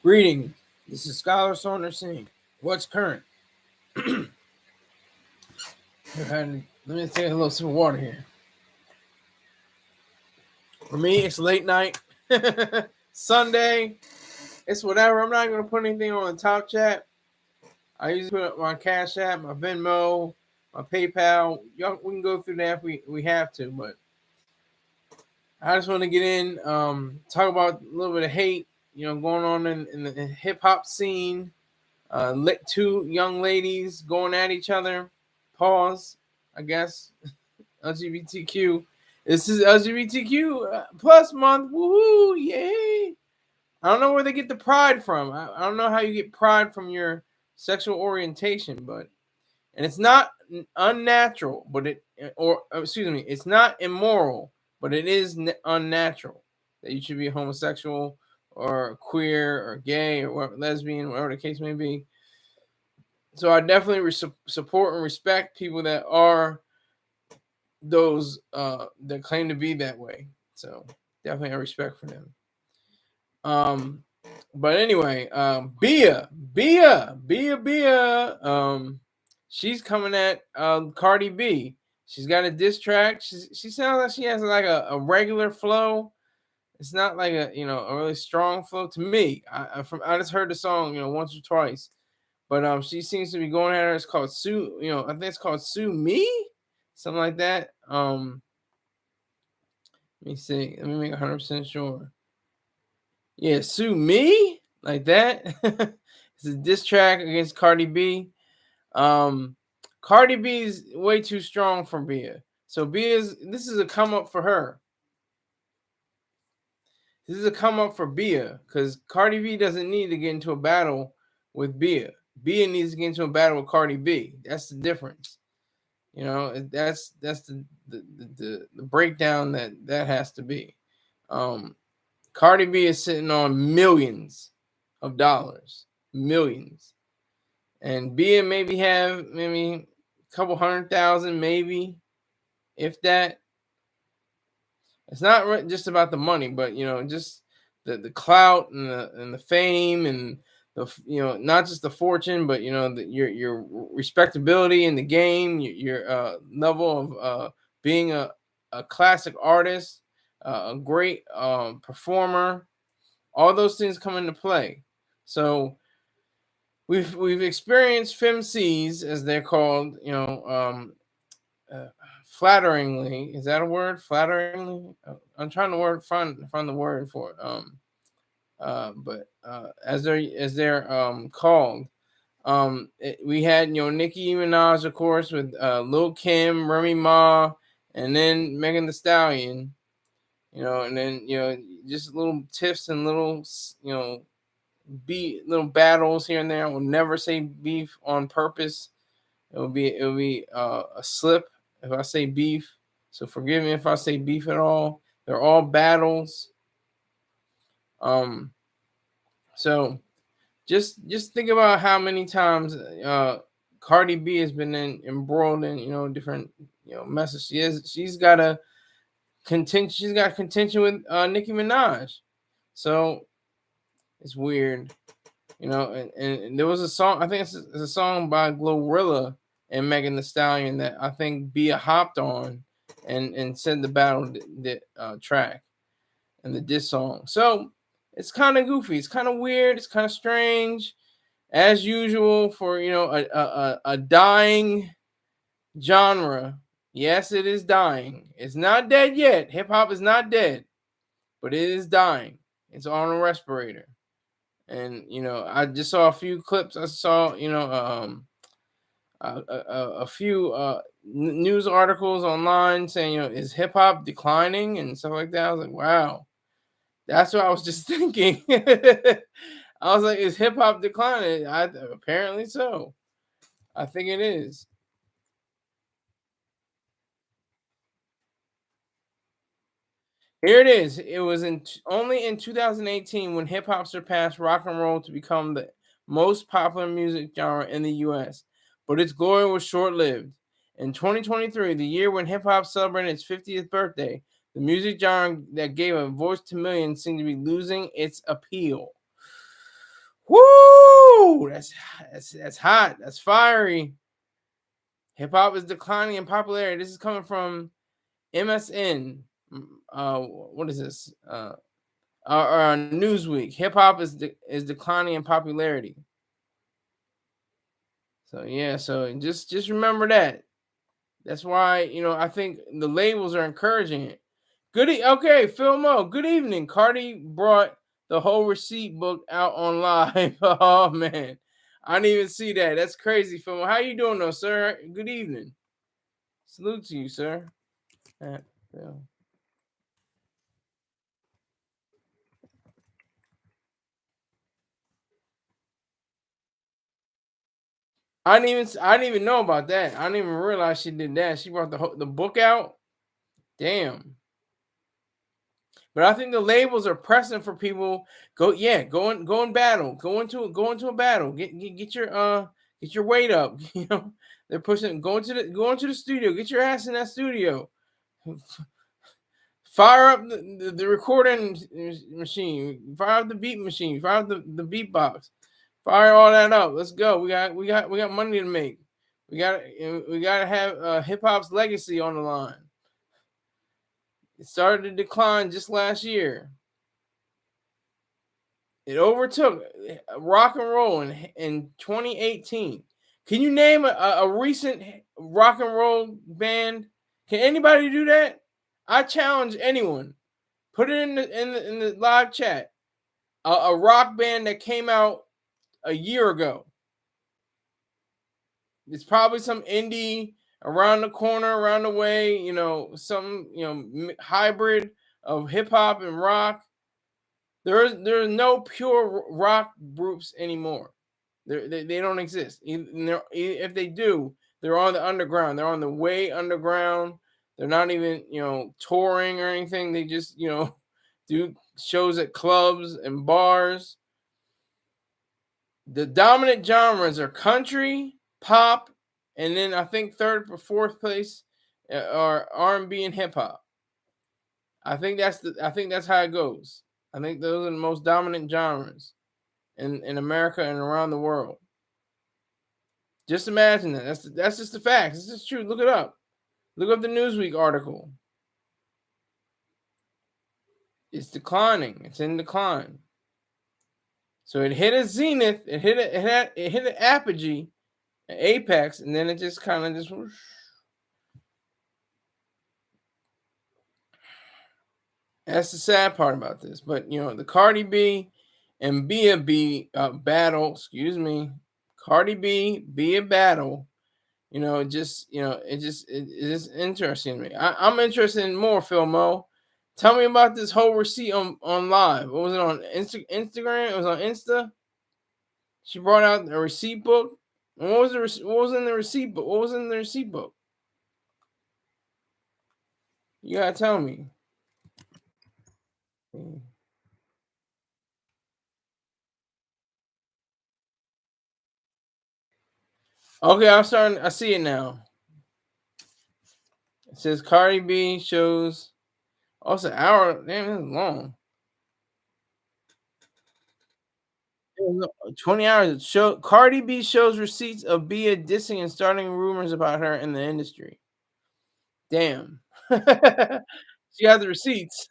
Reading. This is Scholar Saunders. What's current? Let me take a little sip of water here. For me, it's late night. Sunday. It's whatever. I'm not going to put anything on the top chat. I usually put up my Cash App, my Venmo, my PayPal. Y'all, we can go through that if we have to, but I just want to get in, talk about a little bit of hate, going on in the hip hop scene. Two young ladies going at each other. Pause, I guess. LGBTQ. This is LGBTQ plus month. Woohoo! Yay! I don't know where they get the pride from. I don't know how you get pride from your sexual orientation, and it's not unnatural, it's not immoral, but it is unnatural that you should be homosexual or queer or gay or lesbian, whatever the case may be. So I definitely support and respect people that are those that claim to be that way. So definitely have respect for them. But anyway, BIA. She's coming at Cardi B. She's got a diss track. She sounds like she has like a regular flow. It's not like a really strong flow to me. I just heard the song once or twice, but she seems to be going at her. It's called Sue. I think it's called Sue Me, something like that. Let me see. Let me make 100% sure. Yeah, Sue Me, like that. It's a diss track against Cardi B. Cardi B is way too strong for Bia. So this is a come up for her. This is a come up for Bia because Cardi B doesn't need to get into a battle with Bia. Bia needs to get into a battle with Cardi B. That's the difference. That's the breakdown that has to be. Cardi B is sitting on millions of dollars, millions, and Bia maybe have a couple 100,000, maybe, if that. It's not just about the money, but just the clout and the fame and the not just the fortune, but your respectability in the game, your level of being a classic artist, a great performer. All those things come into play. So we've experienced femcs, as they're called, flatteringly. Is that a word? Flatteringly? I'm trying to find the word for it. But as they're called, we had Nicki Minaj, of course, with Lil Kim, Remy Ma, and then Megan Thee Stallion. And then just little tiffs and little little battles here and there. I will never say beef on purpose. It will be a slip if I say beef. So forgive me if I say beef at all. They're all battles. So just think about how many times Cardi B has been embroiled in different messes. She's got a contention. She's got contention with Nicki Minaj. So it's weird, and there was a song. I think it's a song by Glorilla and Megan Thee Stallion that I think Bia hopped on and said the battle track and the diss song. So it's kind of goofy. It's kind of weird. It's kind of strange, as usual for a dying genre. Yes, it is dying. It's not dead yet. Hip hop is not dead, but it is dying. It's on a respirator. And I just saw a few clips. I saw a few news articles online saying is hip hop declining and stuff like that. I was like, wow, that's what I was just thinking. I was like, is hip hop declining? Apparently so. I think it is. Here it is. It was only in 2018 when hip hop surpassed rock and roll to become the most popular music genre in the U.S. But its glory was short-lived. In 2023, the year when hip hop celebrated its 50th birthday, the music genre that gave a voice to millions seemed to be losing its appeal. Woo! That's hot. That's fiery. Hip hop is declining in popularity. This is coming from MSN. What is this? Newsweek. Hip hop is declining in popularity. So yeah, so just remember that. That's why I think the labels are encouraging it. Okay, Phil Mo. Good evening. Cardi brought the whole receipt book out on live. Oh man, I didn't even see that. That's crazy, Phil Mo. How you doing, though, sir? Good evening. Salute to you, sir. Phil. I didn't even know about that. I didn't even realize she did that. She brought the book out. Damn. But I think the labels are pressing for people. Go in battle. Go into a battle. Get your weight up. They're pushing. Go into the studio. Get your ass in that studio. Fire up the recording machine. Fire up the beat machine. Fire up the beatbox. Fire all that up. Let's go. We got money to make. We got to have hip hop's legacy on the line. It started to decline just last year. It overtook rock and roll in 2018. Can you name a recent rock and roll band? Can anybody do that? I challenge anyone. Put it in the live chat. A rock band that came out a year ago. It's probably some indie around the corner, around the way. Some hybrid of hip hop and rock. There are no pure rock groups anymore. They don't exist. If they do, they're on the underground. They're on the way underground. They're not even touring or anything. They just do shows at clubs and bars. The dominant genres are country, pop, and then I think third or fourth place are R&B and hip hop. I think that's how it goes. I think those are the most dominant genres in America and around the world. Just imagine that. That's just the facts. It's just true. Look it up. Look up the Newsweek article. It's declining. It's in decline. So it hit a zenith. It hit an apogee, an apex, and then it just kind of just. Whoosh. That's the sad part about this. But the Cardi B and BIA battle. Excuse me, Cardi B BIA battle. It's interesting to me. I'm interested in more, Phil Mo. Tell me about this whole receipt on live. What was it on Instagram? It was on Insta. She brought out a receipt book. And what was in the receipt book? What was in the receipt book? You gotta tell me. Okay, I see it now. It says Cardi B shows. Oh, it's an hour. Damn, it's long. 20 hours. Show Cardi B shows receipts of Bia dissing and starting rumors about her in the industry. Damn. She has the receipts.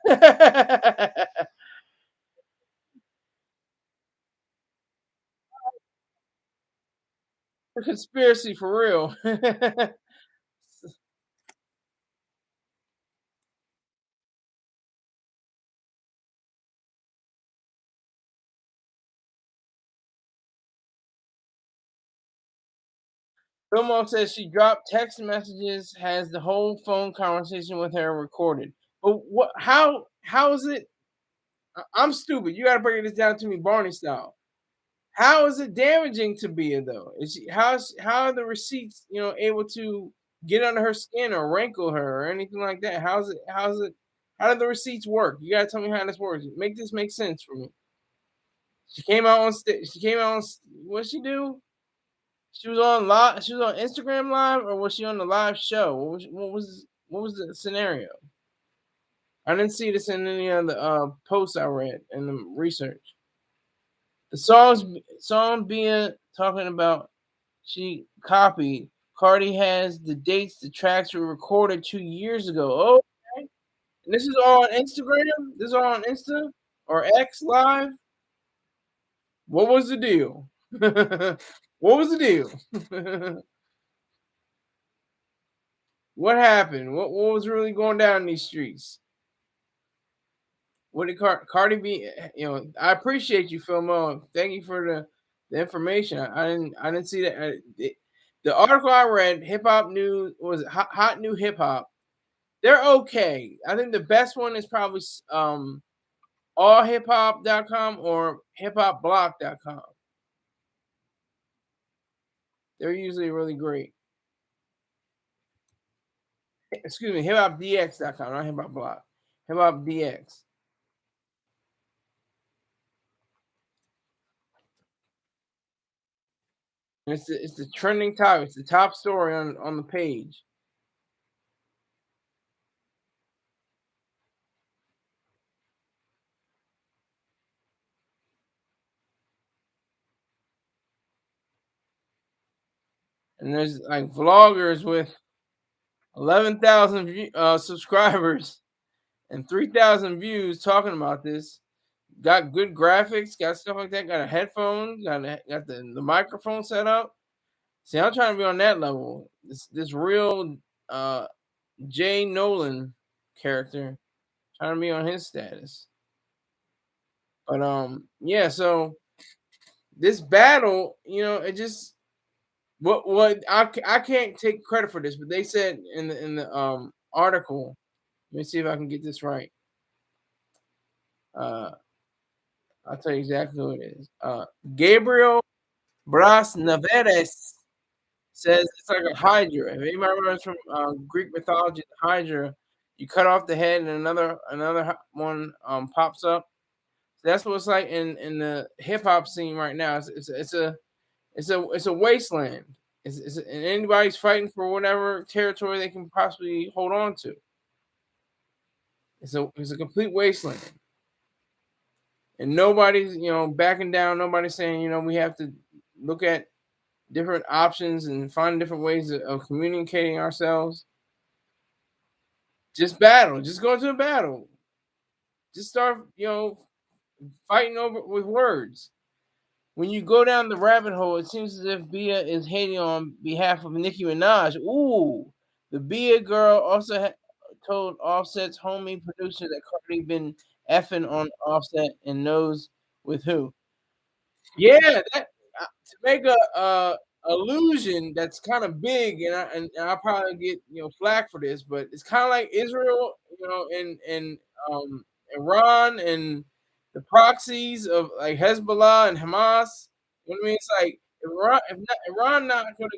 A conspiracy for real. Filmo says she dropped text messages, has the whole phone conversation with her recorded. But what? How is it? I'm stupid. You got to break this down to me, Barney style. How is it damaging to Bia though? How are the receipts able to get under her skin or rankle her or anything like that? How's it? How do the receipts work? You gotta tell me how this works. Make this make sense for me. She came out on stage. She came out on. What she do? She was on live. She was on Instagram live, or was she on the live show? What was the scenario? I didn't see this in any of the posts I read and the research. The song being talking about she copied. Cardi has the dates the tracks were recorded 2 years ago. Oh, okay. And this is all on Instagram? This is all on Insta or X Live? What was the deal? What was the deal? What happened? What was really going down in these streets? What did Cardi B? I appreciate you, Filmo. Thank you for the information. I didn't see that. The article I read, Hip Hop News, what was it Hot New Hip Hop? They're okay. I think the best one is probably allhiphop.com or hiphopblock.com. They're usually really great. Excuse me, hiphopdx.com, not hiphopblock. Hiphopdx. It's the trending topic. It's the top story on the page. And there's like vloggers with 11,000 subscribers and 3,000 views talking about this. Got good graphics, got stuff like that. Got a headphone, got the microphone set up. See, I'm trying to be on that level. This real Jay Nolan character, trying to be on his status. But yeah. So this battle, it just I can't take credit for this, but they said in the article. Let me see if I can get this right. Uh, I'll tell you exactly who it is. Gabriel Bras Naveres says it's like a hydra. If anybody remembers from Greek mythology, the hydra, you cut off the head and another one pops up. So that's what it's like in the hip hop scene right now. It's a wasteland. And anybody's fighting for whatever territory they can possibly hold on to. It's a complete wasteland, and nobody's backing down. Nobody's saying we have to look at different options and find different ways of communicating ourselves. Just battle. Just go into a battle. Just start fighting over with words. When you go down the rabbit hole, it seems as if Bia is hating on behalf of Nicki Minaj. Ooh, the Bia girl also told Offset's homie producer that Cardi been effing on Offset and knows with who. Yeah, that to make a illusion that's kind of big, and I'll probably get flack for this, but it's kind of like Israel, and Iran and the proxies of like Hezbollah and Hamas. You know what I mean? It's like Iran not going to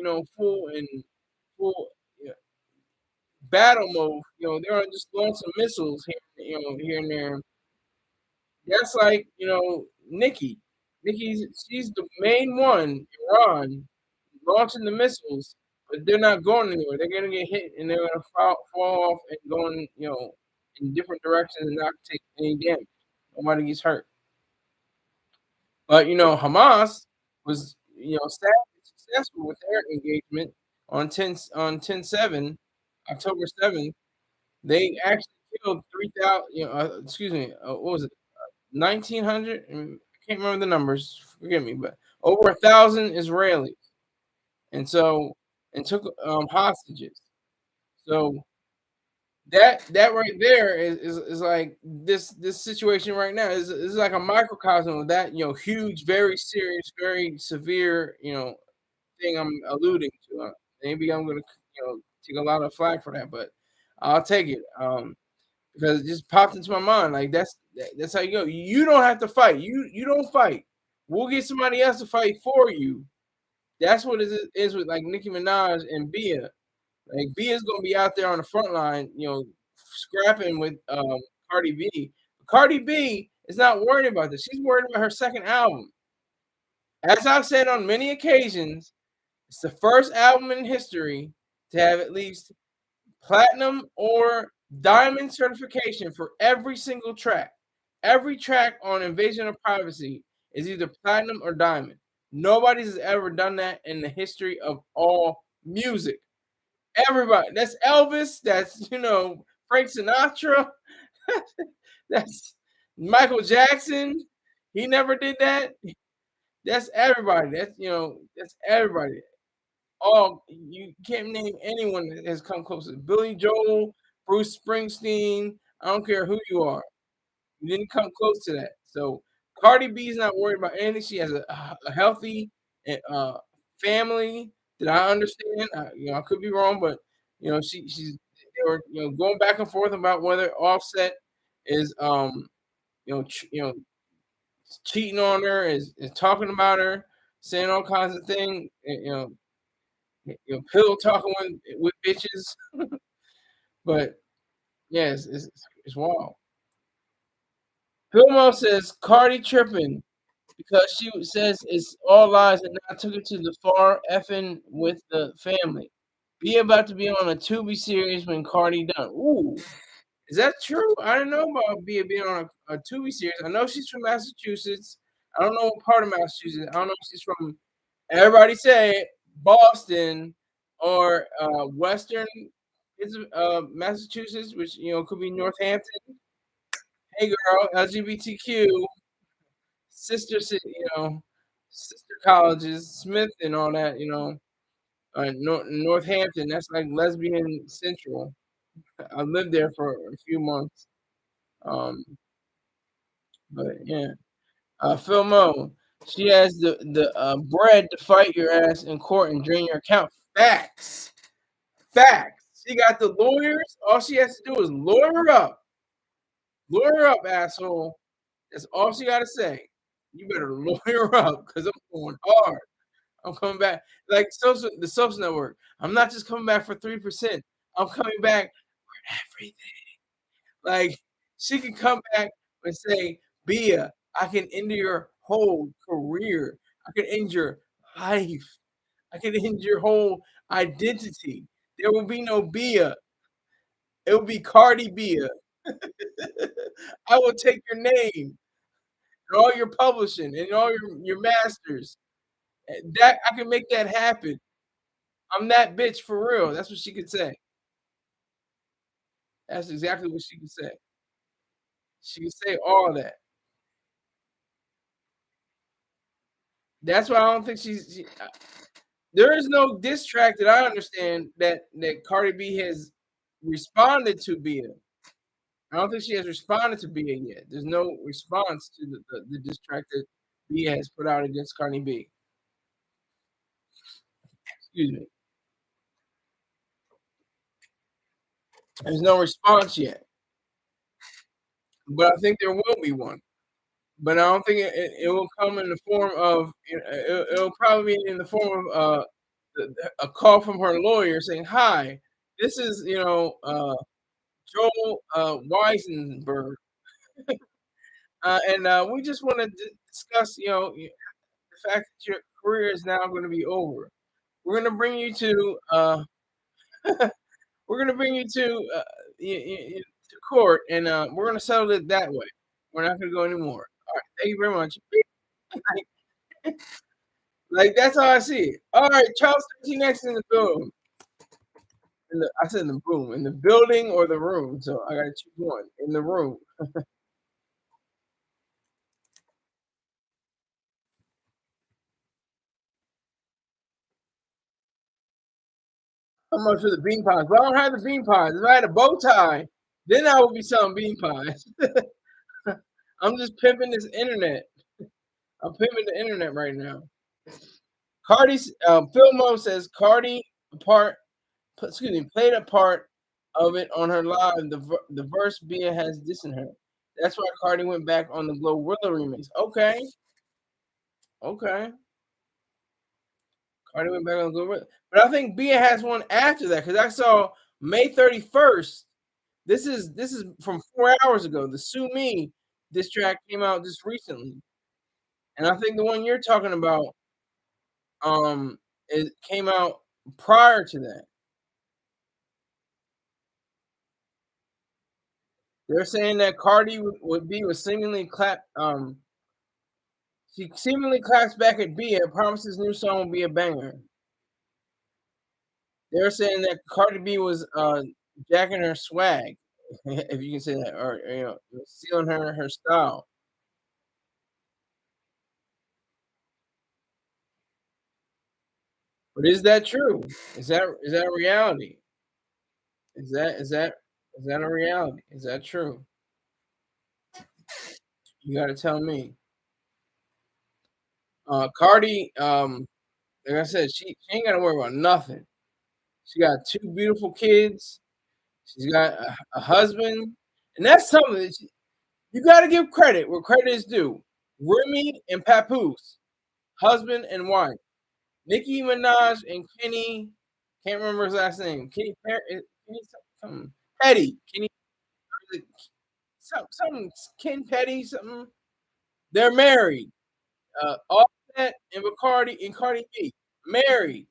go full battle mode. They're gonna just launch some missiles here and there. That's like Nikki. She's the main one, Iran, launching the missiles, but they're not going anywhere. They're gonna get hit and they're gonna fall off and going, in different directions and not take any damage. Nobody gets hurt. But Hamas was sadly successful with their engagement on 10/7, October 7th. They actually killed 3,000. Excuse me. What was it? 1,900. I can't remember the numbers. Forgive me, but over 1,000 Israelis, and took hostages. So that right there is like this situation right now is like a microcosm of that huge, very serious, very severe thing I'm alluding to. Maybe I'm gonna take a lot of flack for that, but I'll take it because it just popped into my mind. Like that's how you go. You don't have to fight. You don't fight. We'll get somebody else to fight for you. That's what it is with like Nicki Minaj and Bia. Like Bia's gonna be out there on the front line, scrapping with Cardi B. Cardi B is not worried about this. She's worried about her second album. As I've said on many occasions, it's the first album in history to have at least platinum or diamond certification for every single track. Every track on Invasion of Privacy is either platinum or diamond. Nobody's ever done that in the history of all music. Everybody. That's Elvis. That's Frank Sinatra. That's Michael Jackson. He never did that. That's everybody. That's everybody. Oh, you can't name anyone that has come close. Billy Joel, Bruce Springsteen. I don't care who you are. You didn't come close to that. So Cardi B is not worried about anything. She has a healthy family that I understand. I could be wrong, but she's they were going back and forth about whether Offset is cheating on her, is talking about her, saying all kinds of things. Pillow talking with bitches. But yeah, it's wild. Filmo says Cardi tripping because she says it's all lies and I took it to the far effing with the family. Be about to be on a Tubi series when Cardi done. Ooh, is that true? I didn't know about Bia being on a Tubi series. I know she's from Massachusetts. I don't know what part of Massachusetts. I don't know if she's from. Everybody say Boston or Western is Massachusetts, which could be Northampton. Hey girl, LGBTQ sister, sister colleges, Smith and all that. Northampton. That's like lesbian central. I lived there for a few months. Um, but yeah, Phil Mo. She has the bread to fight your ass in court and drain your account. Facts. Facts. She got the lawyers. All she has to do is lawyer her up. Lawyer her up, asshole. That's all she got to say. You better lawyer her up because I'm going hard. I'm coming back like the social network. I'm not just coming back for 3%. I'm coming back for everything. Like she can come back and say, Bia, I can end your whole career. I can end your life. I can end your whole identity. There will be no Bia. It will be Cardi Bia. I will take your name and all your publishing and all your masters. That I can make that happen. I'm that bitch for real. That's what she could say. That's exactly what she could say. She could say all that. That's why I don't think there is no diss track that I understand that Cardi B has responded to Bia. I don't think she has responded to Bia yet. There's no response to the diss track that Bia has put out against Cardi B. Excuse me. There's no response yet, but I think there will be one. But I don't think it will come in the form of it'll probably be in the form of a call from her lawyer saying, "Hi, this is Joel Weisenberg, and we just want to discuss the fact that your career is now going to be over. We're going to bring you to we're going to bring you to to court, and we're going to settle it that way. We're not going to go anymore. All right, thank you very much." Like that's how I see it. All right, Charles 13 next in the building. I said in the room, in the building or the room. So I gotta choose one. In the room. How much for the bean pies? But I don't have the bean pies. If I had a bow tie, then I would be selling bean pies. I'm just pimping this internet. I'm pimping the internet right now. Cardi's Phil Mo says Cardi part excuse me, played a part of it on her live. The verse Bia has dissing her. That's why Cardi went back on the Glorilla remix. Okay, okay. Cardi went back on the Glorilla, but I think Bia has one after that because I saw May 31st. This is from 4 hours ago. The Sue Me this track came out just recently, and I think the one you're talking about it came out prior to that. They're saying that Cardi would be was seemingly She seemingly claps back at Bia, promises new song will be a banger. They're saying that Cardi B was jacking her swag, if you can say that, or stealing her style. But is that true? Is that a reality? Is that a reality? Is that true? You got to tell me. Cardi, like I said, she ain't got to worry about nothing. She got two beautiful kids. She's got a husband, and that's something that you got to give credit where credit is due. Remy and Papoose, husband and wife. Nicki Minaj and Kenny, can't remember his last name. Kenny something. Petty. Kenny something Ken Petty something. They're married. Offset and Cardi B married.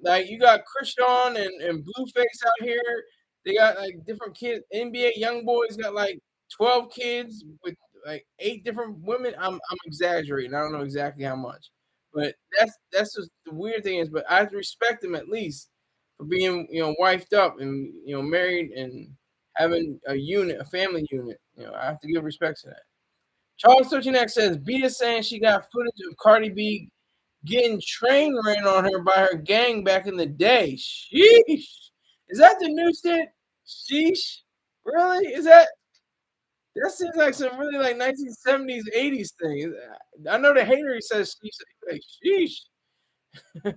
Like you got Krishan and Blueface out here. They got like different kids. NBA young boys got like 12 kids with like 8 different women. I'm exaggerating. I don't know exactly how much, but that's just the weird thing is. But I have to respect them at least for being wifed up and married and having a family unit. I have to give respect to that. Charles 13X says Bia saying she got footage of Cardi B getting train ran on her by her gang back in the day. Sheesh. Is that the new shit? Sheesh. Really? That seems like some really like 1970s, 80s thing. I know the hater says sheesh. Like, sheesh.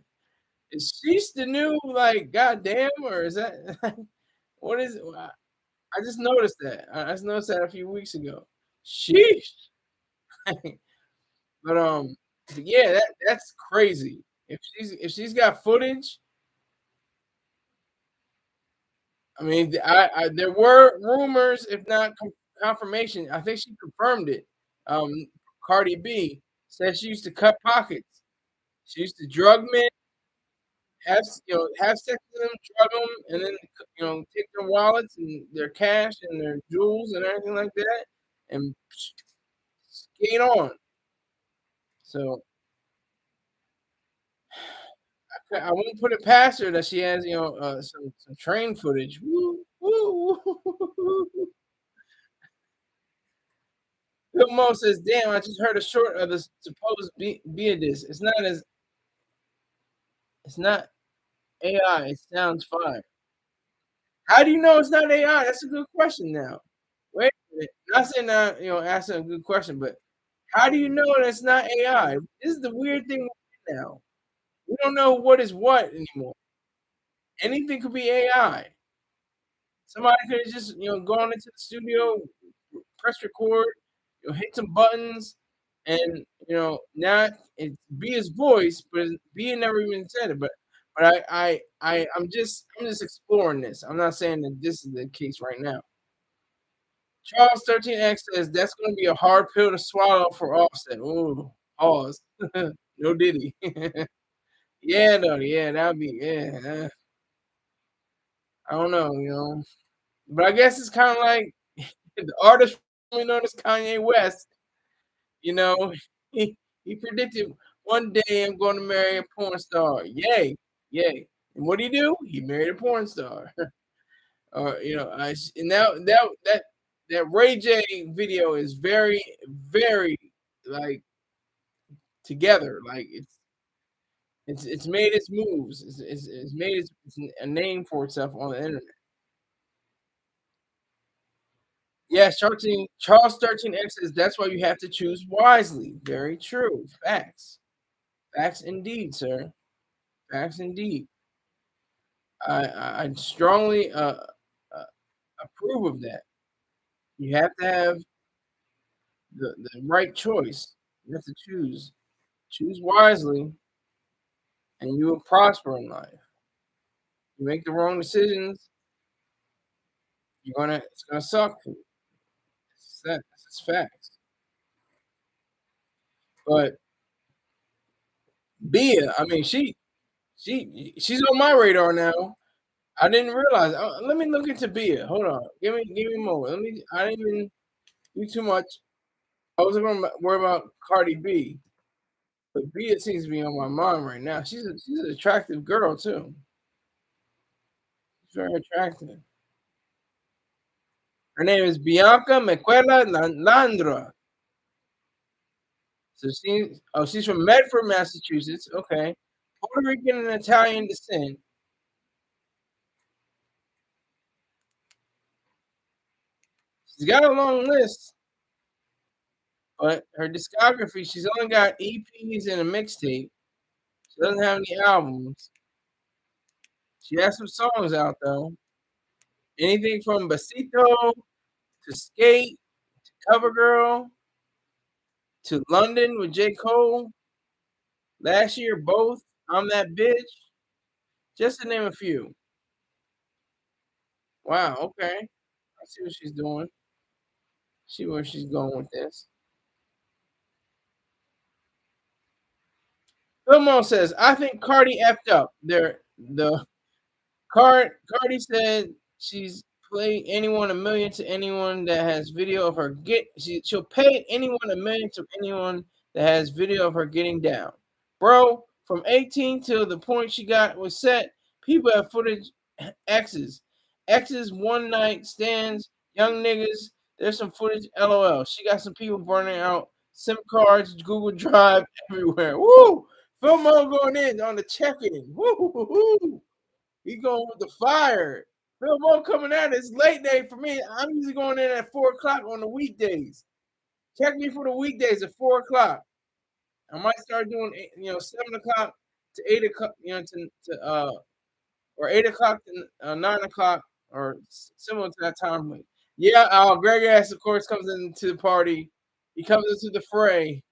Is sheesh the new like goddamn or is that what is it? I just noticed that. I just noticed that a few weeks ago. Sheesh. But yeah, that's crazy. If she's got footage, I mean, there were rumors, if not confirmation. I think she confirmed it. Um, Cardi B said she used to cut pockets. She used to drug men, have sex with them, drug them, and then take their wallets and their cash and their jewels and everything like that, and skate on. So I won't put it past her that she has some train footage. Woo, woo, woo. Bill Mo says, "Damn, I just heard a short of the supposed Bia diss. It's not AI. It sounds fine. How do you know it's not AI? That's a good question. Now, wait a minute. Not saying that asking a good question, but how do you know that's not AI? This is the weird thing now. We don't know what is what anymore. Anything could be AI. Somebody could have just gone into the studio, press record, hit some buttons, and now it's Bia's voice, but Bia never even said it. But I'm just exploring this. I'm not saying that this is the case right now. Charles 13X says that's going to be a hard pill to swallow for Offset. Ooh, pause. No Diddy. Yeah, no, yeah, that'd be I don't know. But I guess it's kind of like the artist formerly known as Kanye West. You know, he predicted one day I'm going to marry a porn star. Yay, yay! And what did he do? He married a porn star. Or and now that Ray J video is very very like together. Like it's made its moves. It's made it's a name for itself on the internet. Yes, Charles 13X says that's why you have to choose wisely. Very true. Facts. Facts indeed, sir. Facts indeed. I strongly uh, approve of that. You have to have the right choice. You have to choose wisely, and you will prosper in life. You make the wrong decisions, it's gonna suck for you. It's facts. But Bia, I mean, she's on my radar now. I didn't realize. Let me look into Bia. Hold on. Give me more. I didn't even do too much. I was going to worry about Cardi B, but Bia seems to be on my mind right now. She's an attractive girl too. She's very attractive. Her name is Bianca Mequela Landra. So she's from Medford, Massachusetts. Okay, Puerto Rican and Italian descent. She's got a long list, but her discography, she's only got EPs and a mixtape. She doesn't have any albums. She has some songs out though. Anything from Besito to Skate to Cover Girl to London with J. Cole. Last year, both. I'm that bitch. Just to name a few. Wow. Okay. I see what she's doing. See where she's going with this. Philmo says, I think Cardi effed up. The Cardi said she's played anyone a million to anyone that has video of her she'll pay anyone a million to anyone that has video of her getting down. Bro, from 18 till the point she got was set, people have footage exes. Exes one night stands, young niggas, there's some footage, LOL. She got some people burning out SIM cards, Google Drive everywhere. Woo! Philmo going in on the check-in. Woo! He going with the fire. Phil Mo coming out. It's late day for me. I'm usually going in at 4 o'clock on the weekdays. Check me for the weekdays at 4 o'clock. I might start doing 7 o'clock to 8 o'clock, or 8 o'clock to 9 o'clock, or similar to that time. Yeah, Greg Ass, of course, comes into the party. He comes into the fray.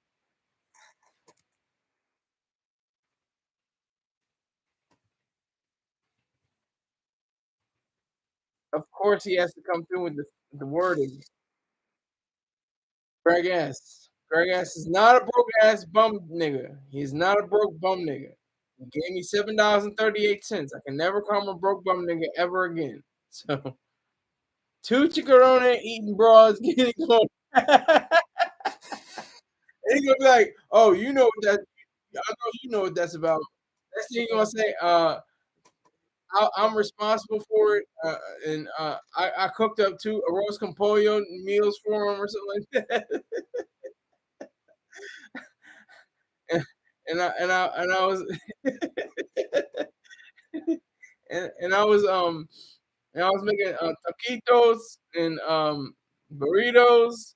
Of course, he has to come through with the wording. Greg ass. Greg ass is not a broke ass bum nigga. He's not a broke bum nigga. He gave me $7.38. I can never call him a broke bum nigga ever again. So two chicharrone eating broads getting on. And he's gonna be like, oh, you know what that I know you know what that's about. Next thing you gonna say, I'm responsible for it, and I cooked up two arroz con pollo meals for him or something like that. And I was and I was making taquitos and burritos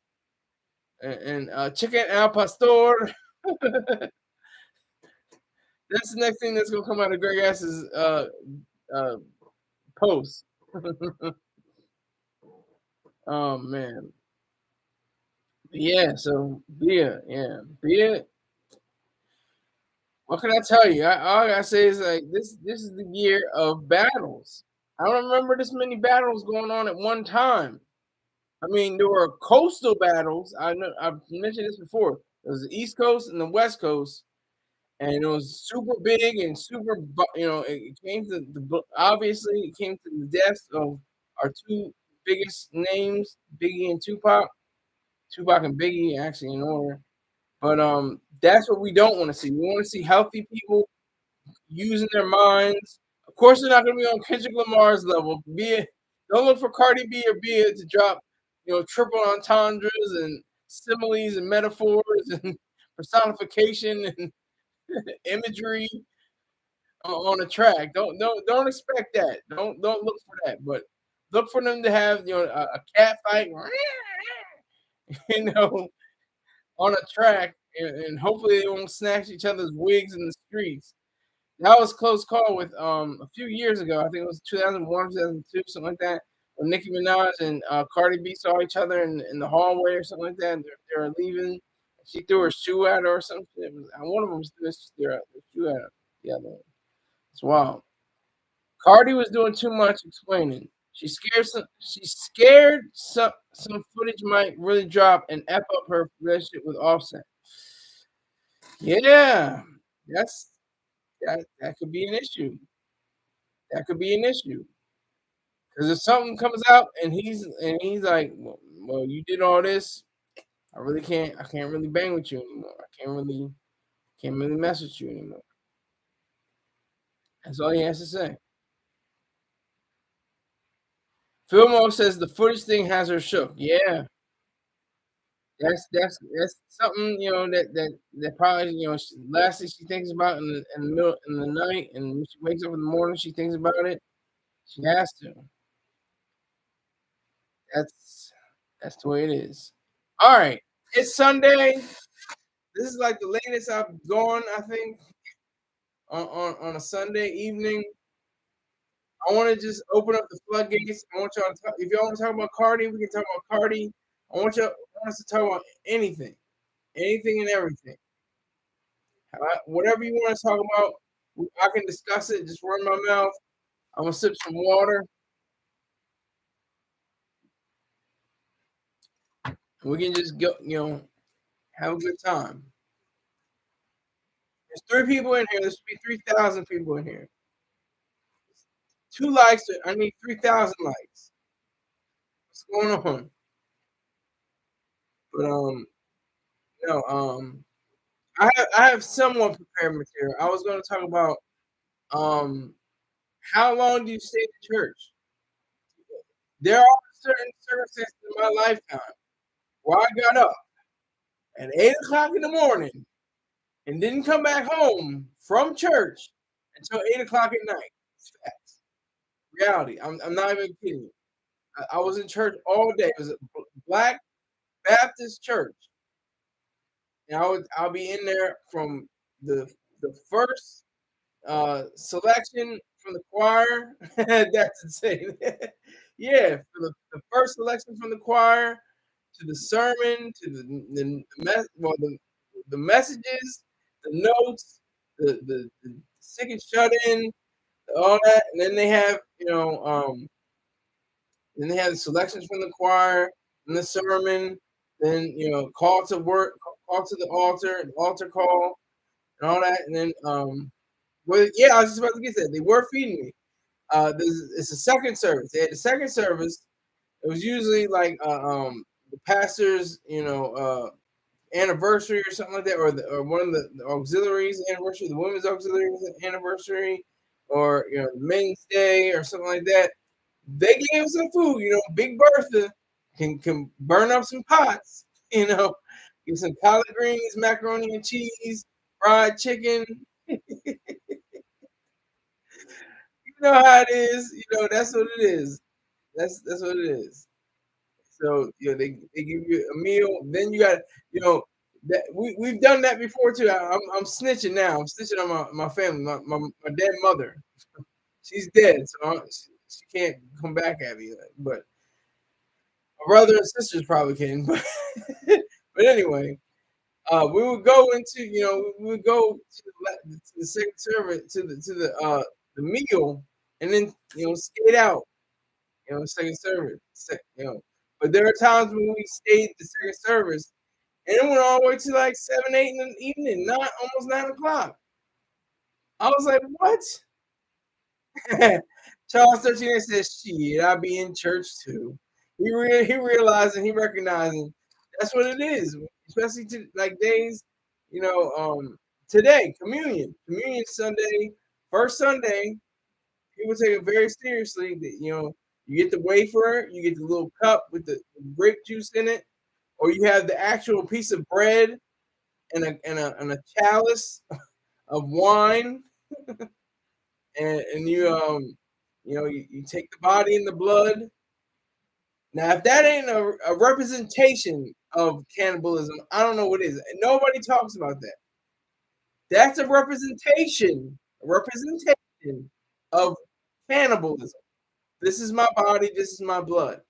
and chicken al pastor. That's the next thing that's gonna come out of Greg Ass's uh, post. Oh man, yeah. So Bia. What can I tell you? All I gotta say is like this. This is the year of battles. I don't remember this many battles going on at one time. I mean, there were coastal battles. I know I've mentioned this before. There was the East Coast and the West Coast, and it was super big and super. It came to obviously it came to the deaths of our two biggest names, Biggie and Tupac. Tupac and Biggie, actually in order. But that's what we don't want to see. We want to see healthy people using their minds. Of course, they're not going to be on Kendrick Lamar's level. Don't look for Cardi B or Bia to drop, triple entendres and similes and metaphors and personification and imagery on a track. Don't expect that. Don't look for that. But look for them to have a cat fight, you know, on a track, and hopefully they won't snatch each other's wigs in the streets. That was a close call with a few years ago. I think it was 2001, 2002, something like that. When Nicki Minaj and Cardi B saw each other in the hallway or something like that. And they were leaving. She threw her shoe at her or something. One of them threw their shoe at her. The other one. It's wild. Cardi was doing too much explaining. She scared some footage might really drop and F up her relationship with Offset. Yeah, that could be an issue. That could be an issue. Because if something comes out and he's like, well, you did all this, I really can't. I can't really bang with you anymore. I can't really mess with you anymore. That's all he has to say. Fillmore says the footage thing has her shook. Yeah, that's something that probably last thing she thinks about in the middle in the night, and when she wakes up in the morning, she thinks about it. She has to. That's that's the way it is. All right, it's Sunday. This is like the latest I've gone. I think on a Sunday evening. I want to just open up the floodgates. I want y'all to talk. If y'all want to talk about Cardi, we can talk about Cardi. I want us to talk about anything, anything and everything. Whatever you want to talk about, I can discuss it. Just run my mouth. I'm gonna sip some water, and we can just go. Have a good time. There's 3 people in here. There should be 3,000 people in here. 2 likes. I need 3,000 likes. What's going on? But no, I have somewhat prepared material. I was going to talk about um how long do you stay in church? There are certain circumstances in my lifetime where I got up at 8 o'clock in the morning and didn't come back home from church until 8 o'clock at night. It's facts. Reality. I'm not even kidding you. I was in church all day. It was a black Baptist church, and I'll be in there from the first selection from the choir. That's insane. Yeah, for the first selection from the choir to the sermon to the messages, the notes, the sick and shut in, all that, and then they have then they have the selections from the choir and the sermon, then call to work, call to the altar call, and all that, and then well, yeah, I was just about to get that. They were feeding me. It's a second service. They had the second service. It was usually like the pastor's, anniversary or something like that, or one of the auxiliaries anniversary, the women's auxiliary anniversary, or the men's day or something like that. They gave us some food. Big Bertha can burn up some pots. Get some collard greens, macaroni and cheese, fried chicken. You know how it is. That's what it is. That's what it is. So they give you a meal. Then you got that we've done that before too. I'm snitching now. I'm snitching on my family. My dead mother. She's dead, so she can't come back at me. But my brother and sisters probably can. But anyway, we would go into we would go to the second service the meal, and then skate out. Second service. But there are times when we stayed the second service, and it went all the way to like 7, 8 in the evening, not almost 9 o'clock. I was like, what? Charles 13 says, shit, I'll be in church too. He realized and he recognizing that's what it is, especially to like days, today, communion Sunday, first Sunday, people take it very seriously. You get the wafer, you get the little cup with the grape juice in it, or you have the actual piece of bread and a chalice of wine, and you take the body and the blood. Now, if that ain't a representation of cannibalism, I don't know what is. Nobody talks about that. That's a representation of cannibalism. This is my body. This is my blood.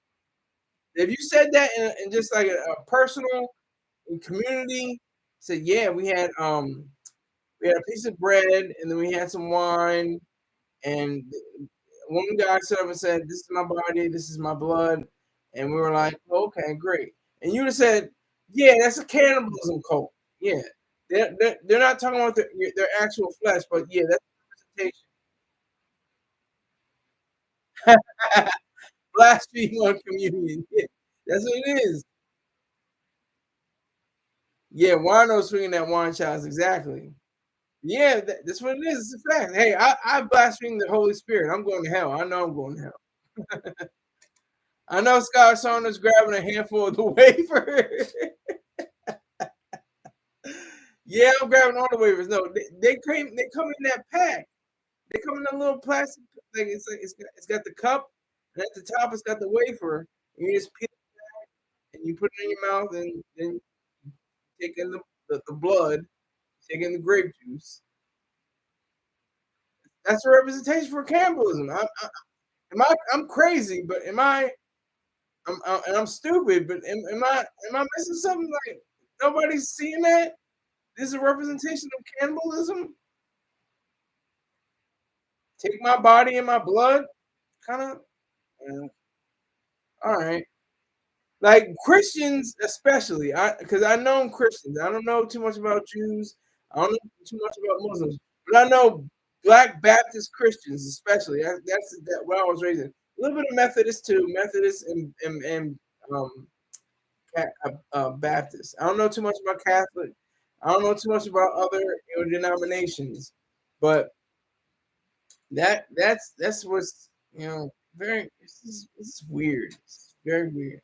If you said that in just like a personal community, said, yeah, we had a piece of bread and then we had some wine, and one guy stood up and said, "This is my body. This is my blood," and we were like, "Okay, great." And you'd have said, "Yeah, that's a cannibalism cult. Yeah, they're not talking about their actual flesh, but yeah, that's representation." Blasphemy. Blaspheme on communion. Yeah, that's what it is. Yeah, wino swinging that wine chalice, exactly. Yeah, that's what it is. It's a fact. Hey, I blaspheme the Holy Spirit. I'm going to hell. I know I'm going to hell. I know Scott Saunders grabbing a handful of the wafer. Yeah, I'm grabbing all the wafers. No, they come in that pack. They come in a little plastic like it's got the cup, and at the top it's got the wafer. And you just peel it and you put it in your mouth, and then take in the blood, take in the grape juice. That's a representation for cannibalism. I'm crazy, but and I'm stupid, but am I missing something? Like nobody's seeing that? This is a representation of cannibalism. Take my body and my blood, kind of. All right. Like Christians, especially, I because I know Christians. I don't know too much about Jews. I don't know too much about Muslims, but I know Black Baptist Christians, especially. That's what I was raised in. A little bit of Methodist too, Methodist and um, Baptist. I don't know too much about Catholic. I don't know too much about other denominations, but that's what's very. This is weird. It's very weird.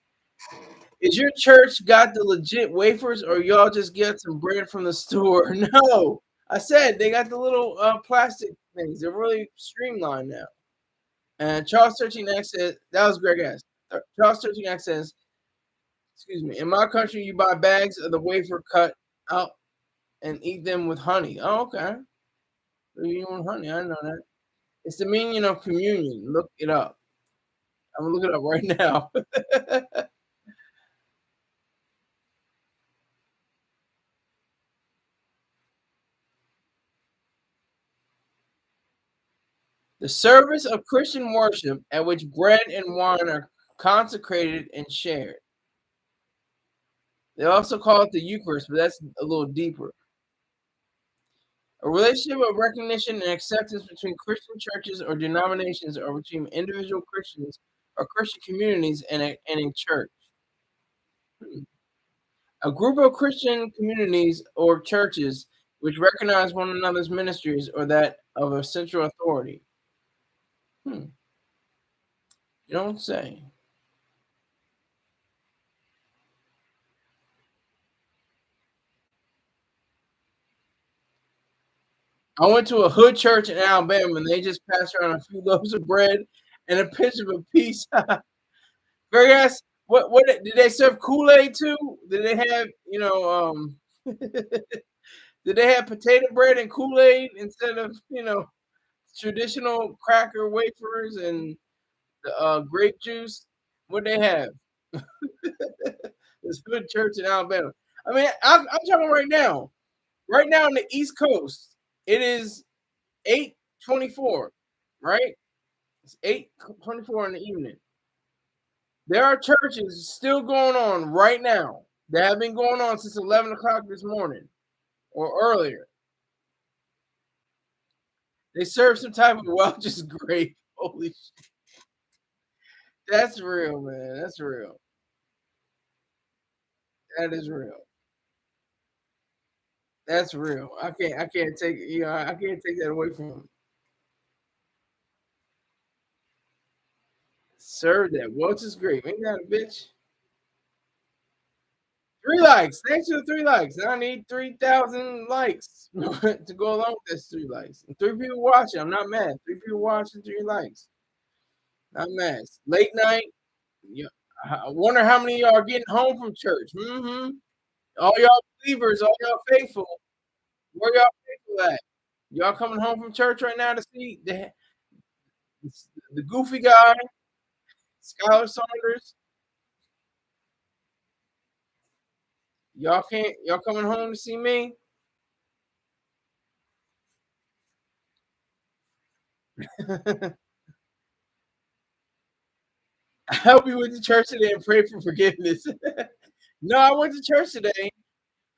Is your church got the legit wafers, or y'all just get some bread from the store? No, I said they got the little plastic things. They're really streamlined now. And Charles 13X says that was Greg S. Charles 13X says, "Excuse me. In my country, you buy bags of the wafer cut out and eat them with honey." Oh, okay. So you eat with honey? I didn't know that. It's the meaning of communion. Look it up. I'm gonna look it up right now. The service of Christian worship at which bread and wine are consecrated and shared. They also call it the Eucharist, but that's a little deeper. A relationship of recognition and acceptance between Christian churches or denominations or between individual Christians or Christian communities and a church. Hmm. A group of Christian communities or churches which recognize one another's ministries or that of a central authority. Hmm. You don't say. I went to a hood church in Alabama, and they just passed around a few loaves of bread and a pinch of a peace. Very ass. What did they serve Kool Aid too? Did they have did they have potato bread and Kool Aid instead of traditional cracker wafers and the grape juice? What they have? This hood church in Alabama. I mean, I'm talking right now. Right now on the East Coast, it is 8:24. Right? It's 8:24 in the evening. There are churches still going on right now that have been going on since 11 o'clock this morning or earlier. They serve some type of Welch's grape. Holy shit. That's real, man. That's real. That is real. That's real. I can't take I can't take that away from them. Serve that. Welch's grape. Ain't that a bitch? 3 likes. Thanks for the 3 likes. I need 3,000 likes to go along with this 3 likes. And 3 people watching. I'm not mad. 3 people watching, 3 likes. Not mad. Late night. Yeah. I wonder how many of y'all are getting home from church. All y'all believers, all y'all faithful. Where y'all faithful at? Y'all coming home from church right now to see the goofy guy, Skylar Saunders? Y'all coming home to see me? I hope you went to church today and pray for forgiveness. No, I went to church today,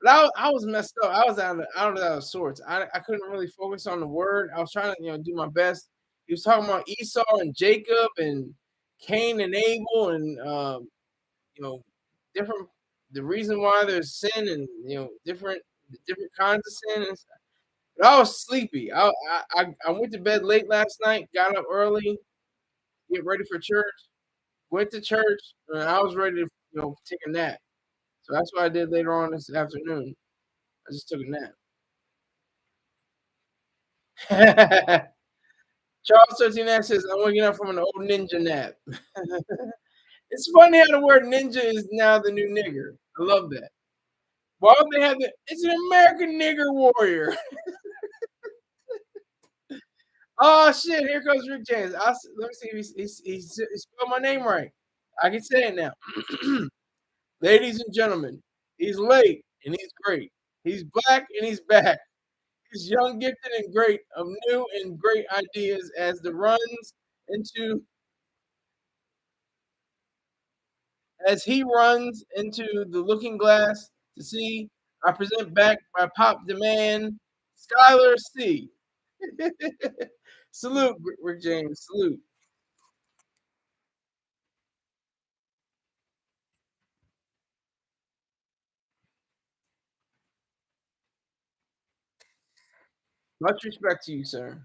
but I was messed up. I was out of sorts. I couldn't really focus on the word. I was trying to do my best. He was talking about Esau and Jacob and Cain and Abel and you know different the reason why there's sin and different kinds of sin. But I was sleepy. I went to bed late last night, got up early, get ready for church, went to church, and I was ready to take a nap. So that's what I did later on this afternoon. I just took a nap. Charles 13 says, I'm waking up from an old ninja nap. It's funny how the word ninja is now the new nigger. I love that. Why would they have the it's an American nigger warrior? Oh shit, here comes Rick James. Let me see if he spelled my name right. I can say it now. Ladies and gentlemen, he's late and he's great. He's black and he's back. He's young, gifted, and great of new and great ideas into as he runs into the looking glass to see. I present back my pop demand, Skylar C. Salute, Rick James. Salute. Much respect to you, sir.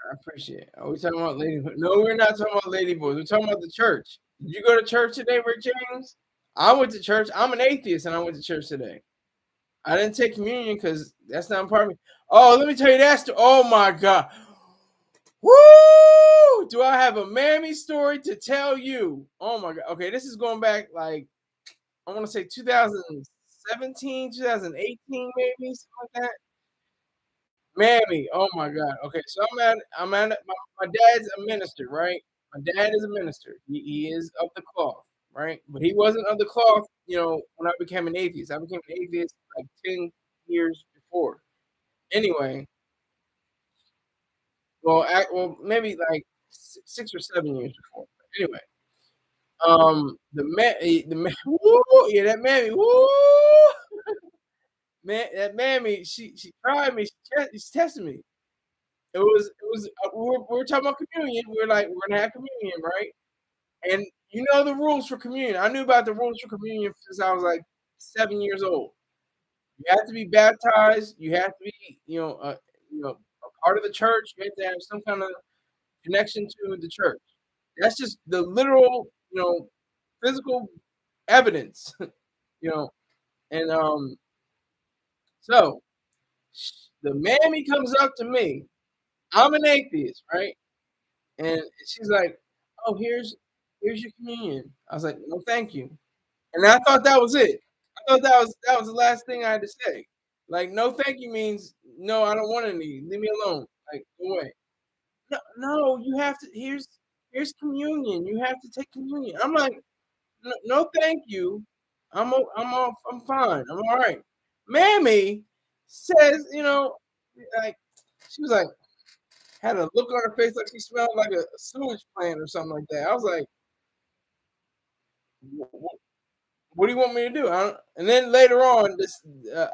I appreciate it. Are we talking about lady? No, we're not talking about lady boys. We're talking about the church. Did you go to church today, Rick James? I went to church. I'm an atheist, and I went to church today. I didn't take communion because that's not part of me. Oh, let me tell you that. Oh my god. Woo! Do I have a mammy story to tell you? Oh my god. Okay, this is going back like I want to say 2017, 2018, maybe something like that. Mammy, oh my god. Okay, so my dad's a minister, right? My dad is a minister. He is of the cloth, right? But he wasn't of the cloth, when I became an atheist. I became an atheist like 10 years before. Anyway, well, maybe like 6 or 7 years before. Anyway, woo, yeah, that mammy, woo, man, that mammy, she tried me, she tested me. We were talking about communion. We were like, we're gonna have communion, right? And you know the rules for communion. I knew about the rules for communion since I was like 7 years old. You have to be baptized. You have to be, a part of the church. You have to have some kind of connection to the church. That's just the literal, physical evidence, you know. And so the mammy comes up to me. I'm an atheist, right? And she's like, "Oh, here's your communion." I was like, "No, thank you." And I thought that was it. I thought that was the last thing I had to say. Like, "No, thank you" means, "No, I don't want any. Leave me alone. Like, go away." No, no, you have to. Here's communion. You have to take communion. I'm like, "No, no thank you. I'm fine. I'm all right." Mammy says, like she was like had a look on her face like she smelled like a sewage plant or something like that. I was like, What do you want me to do?" And then later on,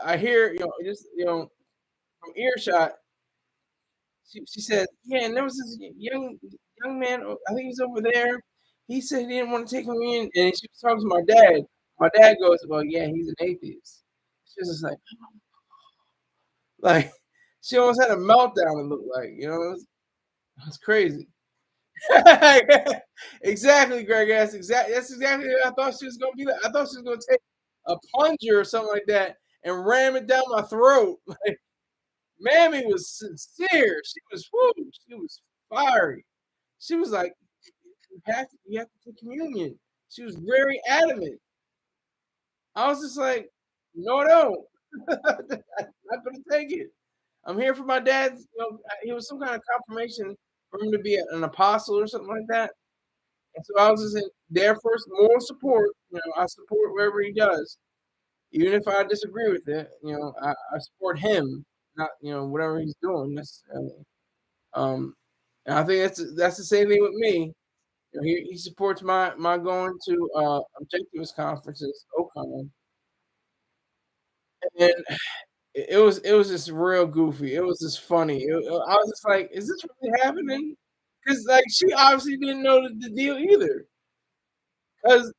I hear, just from earshot, she said, "Yeah, and there was this young man. I think he's over there. He said he didn't want to take me in." And she was talking to my dad. My dad goes, "Well, yeah, he's an atheist." She was just like she almost had a meltdown. It looked like, it's crazy. Exactly, Greg. That's exactly what I thought she was gonna be like. I thought she was gonna take a plunger or something like that and ram it down my throat. Like, Mammy was sincere. She was fiery. She was like, you have to take communion. She was very adamant. I was just like, no, I don't. I'm not gonna take it. I'm here for my dad's, he was some kind of confirmation for him to be an apostle or something like that. And so I was just there for moral support. I support whatever he does, even if I disagree with it. I support him, not whatever he's doing necessarily. Um, and I think that's the same thing with me. He supports my going to objectivist conferences, OCON, and it was just real goofy. It was just funny. I was just like, is this really happening? Because like she obviously didn't know the deal either. Because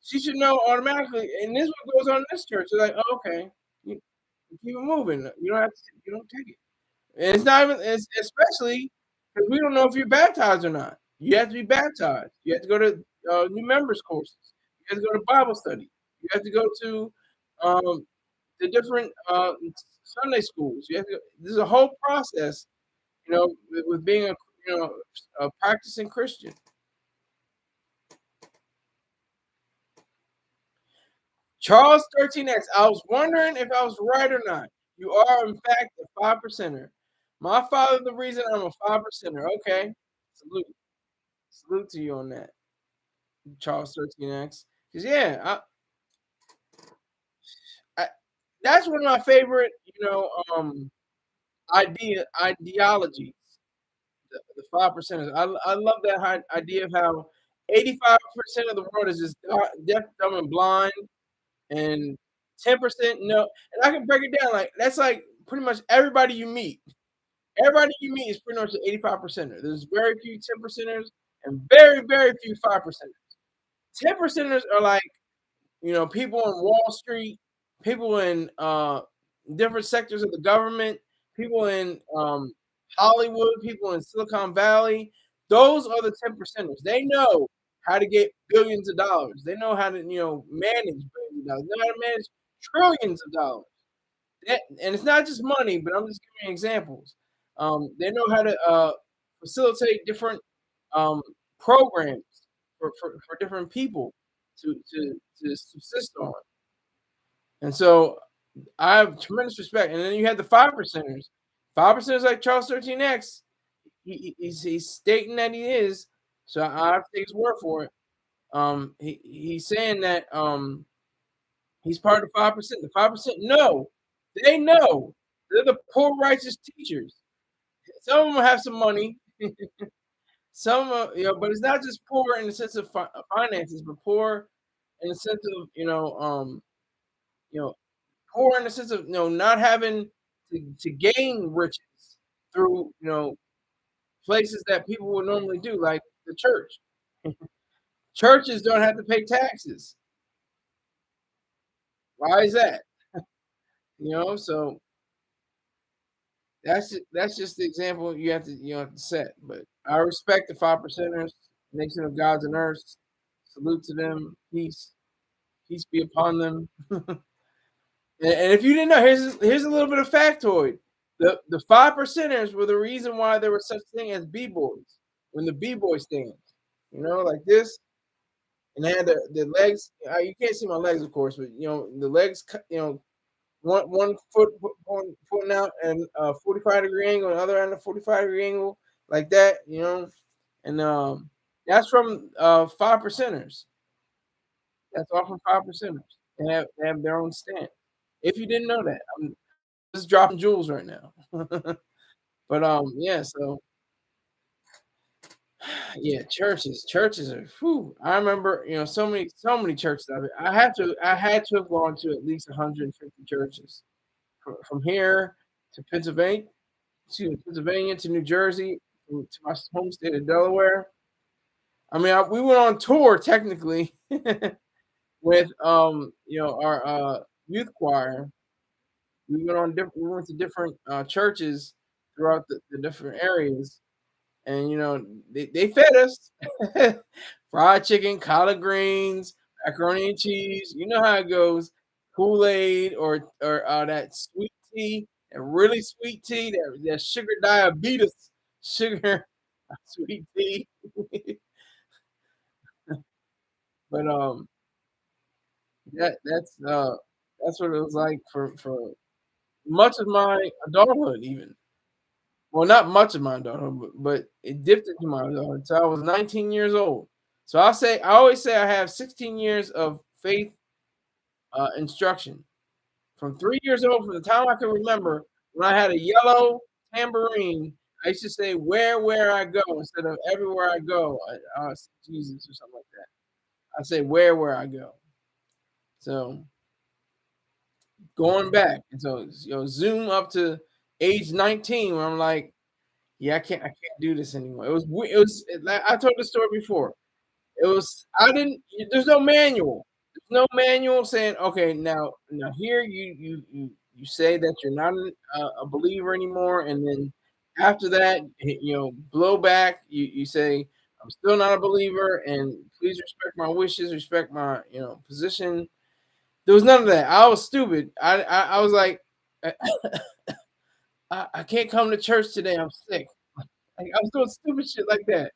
she should know automatically. And this is what goes on in this church. They're like, oh, okay, you, keep it moving. You don't have to. You don't take it. And it's not even. It's especially because we don't know if you're baptized or not. You have to be baptized. You have to go to new members courses. You have to go to Bible study. You have to go to um, the different Sunday schools. You have to. There's a whole process, with being a practicing Christian. Charles 13X. I was wondering if I was right or not. You are, in fact, a five percenter. My father, the reason I'm a five percenter. Okay. Salute. Salute to you on that, Charles 13X. Because, yeah, I, that's one of my favorite, ideologies, the five percenters. I love that idea of how 85% of the world is just deaf, dumb, and blind, and 10% no. And I can break it down like that's like pretty much everybody you meet. Everybody you meet is pretty much an 85 percenter. There's very few 10 percenters and very, very few 5 percenters. 10 percenters are like, people in Wall Street, people in different sectors of the government, people in Hollywood, people in Silicon Valley. Those are the 10 percenters. They know how to get billions of dollars. They know how to, manage billions of dollars. They know how to manage trillions of dollars. And it's not just money, but I'm just giving you examples. They know how to facilitate different um, programs for different people to subsist on. And so I have tremendous respect. And then you have the five percenters. Five percenters like Charles 13X. He's stating that he is. So I have to take his word for it. He's saying that he's part of the 5%. The 5% know. They know. They're the poor righteous teachers. Some of them have some money. Some, but it's not just poor in the sense of finances, but poor in the sense of, you know, poor in the sense of, not having to gain riches through, places that people would normally do, like the church. Churches don't have to pay taxes. Why is that? So that's just the example you have to set. But I respect the five percenters, nation of gods and earths. Salute to them. Peace be upon them. And if you didn't know, here's a little bit of factoid. The five percenters were the reason why there was such thing as b-boys. When the b-boy stands, like this, and they had the legs. You can't see my legs, of course, but the legs, one foot pointing out and a 45-degree angle, the other end a 45-degree angle, like that, and that's from five percenters. That's all from five percenters. They have their own stand. If you didn't know that, I'm just dropping jewels right now. But yeah, so yeah, churches are. Whew, I remember, so many churches. I had to have gone to at least 150 churches from here to Pennsylvania to New Jersey to my home state of Delaware. I mean, we went on tour technically with our youth choir. We went to different churches throughout the different areas, and they fed us fried chicken, collard greens, macaroni and cheese. You know how it goes. Kool-Aid or that sweet tea, that really sweet tea, that sugar diabetes sugar sweet tea. But that's what it was like for much of my adulthood, even. Well, not much of my adulthood, but it dipped into my adulthood. So I was 19 years old. So I always say I have 16 years of faith instruction. From 3 years old, from the time I can remember, when I had a yellow tambourine, I used to say where I go instead of everywhere I go. I say Jesus or something like that. I say where I go. So going back, and so zoom up to age 19, where I'm like, yeah, I can't do this anymore. Like I told the story before. It was I didn't. There's no manual. no manual saying, okay, now here you say that you're not a believer anymore, and then after that, blow back. You say I'm still not a believer, and please respect my wishes, respect my position. There was none of that. I was stupid. I was like, I, I can't come to church today. I'm sick. Like, I was doing stupid shit like that.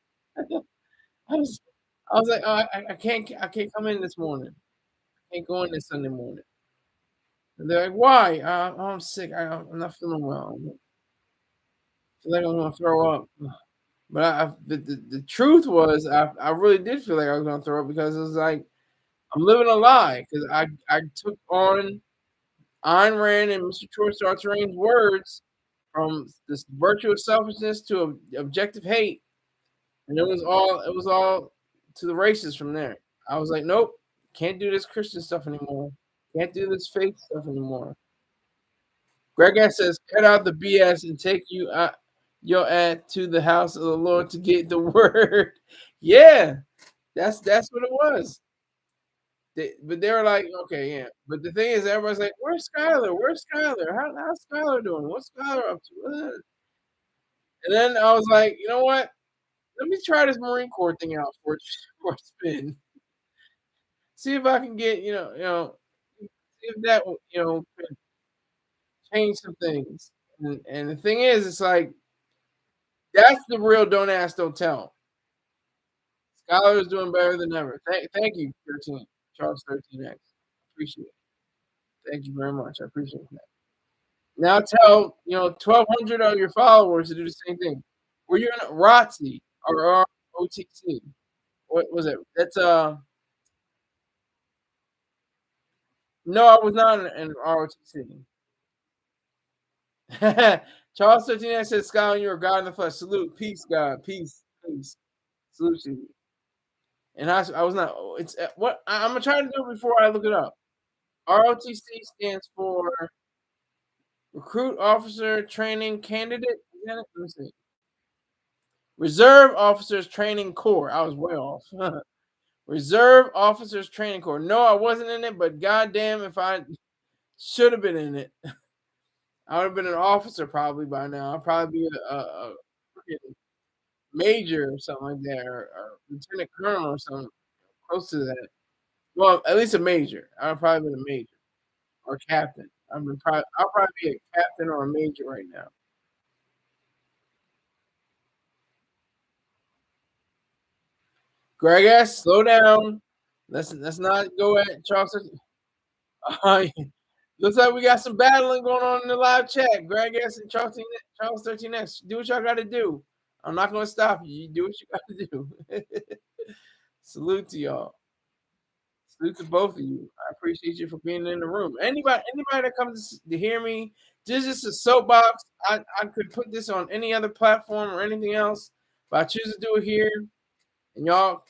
I was I was like, oh, I can't come in this morning. I can't go in this Sunday morning. And they're like, "Why?" "Oh, I'm sick. I'm not feeling well. I feel like I'm gonna throw up." But the truth was, I really did feel like I was gonna throw up because it was like I'm living a lie because I took on Ayn Rand and Mr. George Sartre's words from this virtuous selfishness to objective hate, and it was all to the races from there. I was like, "Nope, can't do this Christian stuff anymore. Can't do this faith stuff anymore." Greg S says, "Cut out the BS and take your ass to the house of the Lord to get the word." Yeah, that's what it was. But they were like, "Okay, yeah." But the thing is, everybody's like, "Where's Skylar? Where's Skylar? How's Skylar doing? What's Skylar up to?" And then I was like, "You know what? Let me try this Marine Corps thing out for a spin. See if I can get see if that will can change some things." And the thing is, it's like that's the real don't ask, don't tell. Skylar is doing better than ever. Thank you, 13, Charles 13X. Appreciate it. Thank you very much. I appreciate that. Now tell 1,200 of your followers to do the same thing. Were you in ROTC or OTC? What was it? That's no, I was not in ROTC. Charles 13X says, Skylar, you're a God in the flesh. Salute, peace, God, peace, peace. Salute to you. And I was not. It's what I'm gonna try to do before I look it up. ROTC stands for Recruit Officer Training Candidate. Is that it? Let me see. Reserve Officers Training Corps. I was way off. Reserve Officers Training Corps. No, I wasn't in it, but goddamn, if I should have been in it, I would have been an officer probably by now. I'd probably be a freaking major or something like that, or lieutenant colonel or something close to that. Well, at least a major. I'd probably been a major or captain. I'll probably be a captain or a major right now. Greg S, slow down. Let's not go at Charles. Uh, looks like we got some battling going on in the live chat. Greg S and Charles 13X. Do what y'all got to do. I'm not going to stop you. You do what you got to do. Salute to y'all. Salute to both of you. I appreciate you for being in the room. Anybody that comes to hear me, this is a soapbox. I could put this on any other platform or anything else, but I choose to do it here. And y'all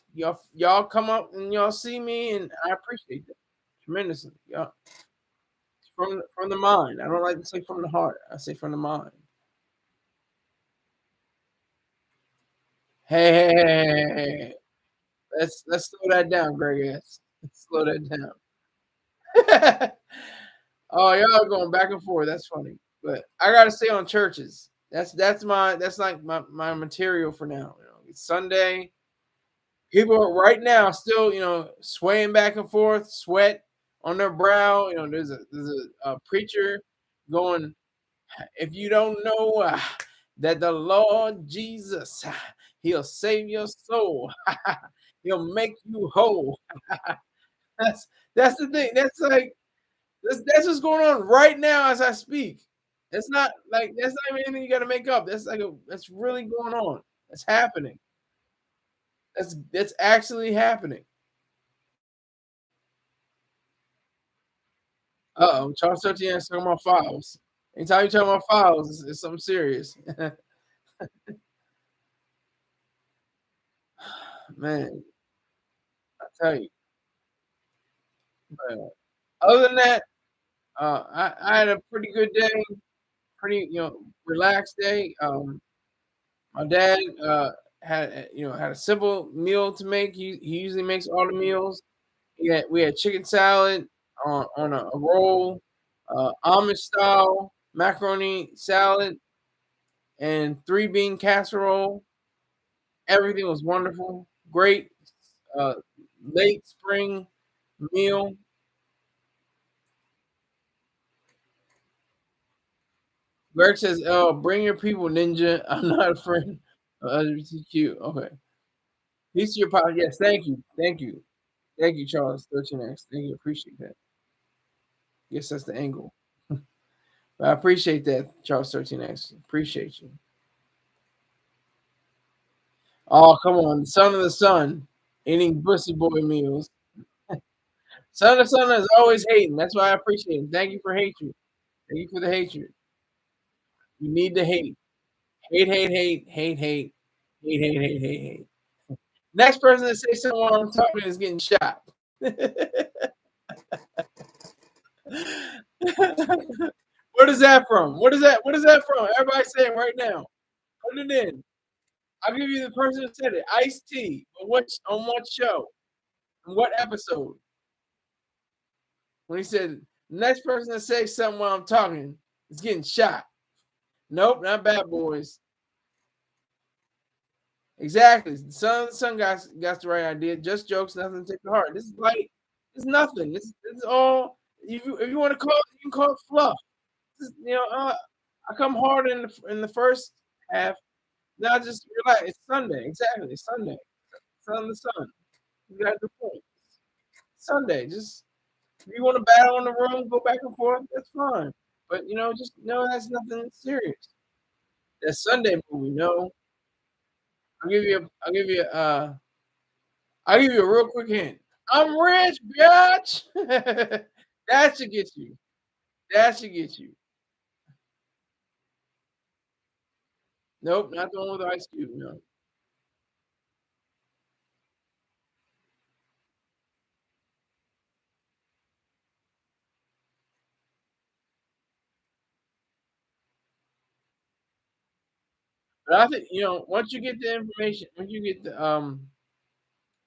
come up and y'all see me, and I appreciate that tremendously. Y'all from the mind. I don't like to say from the heart. I say from the mind. Hey. Let's slow that down, Greg S. Let's slow that down. Oh, y'all are going back and forth. That's funny. But I gotta stay on churches. That's like my material for now. It's Sunday. People are right now still, swaying back and forth, sweat on their brow. There's a preacher going, if you don't know that the Lord Jesus, He'll save your soul. He'll make you whole. That's the thing. That's what's going on right now as I speak. It's not like that's not even anything you got to make up. That's really going on. That's happening. That's actually happening. Uh-oh, Charles 13 is talking about files. Anytime you talk about files, it's something serious. Man, I tell you. But other than that, I had a pretty good day, pretty relaxed day. My dad had had a simple meal to make. He usually makes all the meals. We had chicken salad on a roll, Amish style macaroni salad, and three bean casserole. Everything was wonderful, great, uh, late spring meal. Greg says, "Oh, bring your people, Ninja. I'm not a friend of LGBTQ." Okay, peace to your pod. Yes, thank you, Charles 13X. Thank you, appreciate that. Yes, that's the angle. But I appreciate that, Charles 13X. Appreciate you. Oh, come on, son of the sun, eating pussy boy meals. Son of the sun is always hating. That's why I appreciate him. Thank you for hatred. Thank you for the hatred. You need to hate. Hate, hate, hate, hate, hate, hate, hate, hate, hate, hate. Next person to say something while I'm talking is getting shot. What is that from? What is that? What is that from? Everybody say it right now. Put it in. I'll give you the person who said it. Ice T. On what show? On what episode? When he said next person to say something while I'm talking is getting shot. Nope, not Bad Boys. Exactly. Son got the right idea. Just jokes, nothing to take to heart. This is like it's nothing. This is all. If you want to call it, you can call it fluff. This is, I come hard in the first half. Now just relax. It's Sunday. Exactly. It's Sunday. Sun the sun. You got the point. Sunday. Just if you want to battle in the room, go back and forth. That's fine. But just that's nothing serious. That Sunday movie. No, I'll give you. I'll give you. I'll give you a real quick hint. I'm rich, bitch. That should get you. That should get you. Nope, not the one with Ice Cube. No, but I think once you get the information, once you get the